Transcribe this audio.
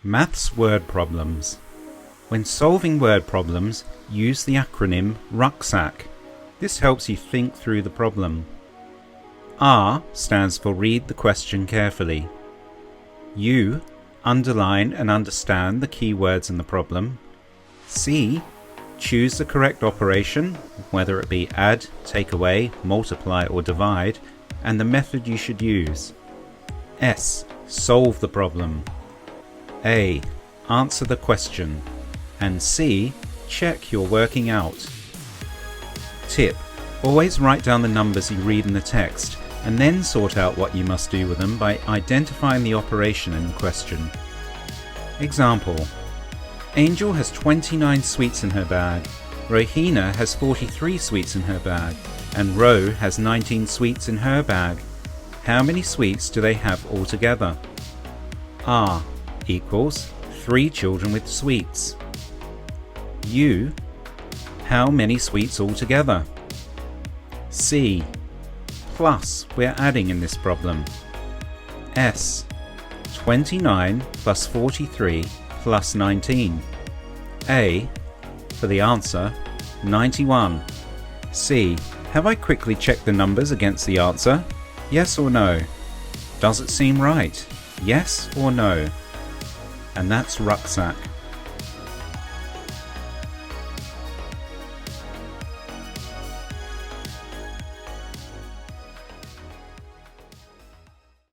Maths word problems. When solving word problems, use the acronym RUCKSACK. This helps you think through the problem. R stands for read the question carefully. U, underline and understand the key words in the problem. C, choose the correct operation, whether it be add, take away, multiply or divide, and the method you should use. S, solve the problem. A, answer the question. And C, check you're working out. Tip: always write down the numbers you read in the text and then sort out what you must do with them by identifying the operation in question. Example: Angel has 29 sweets in her bag, Rohina has 43 sweets in her bag, and Ro has 19 sweets in her bag. How many sweets do they have altogether? R equals 3 children with sweets. U, how many sweets altogether? C, plus we're adding in this problem. S, 29 plus 43 plus 19. A, for the answer, 91. C, have I quickly checked the numbers against the answer? Yes or no? Does it seem right? Yes or no? And that's Rucksack.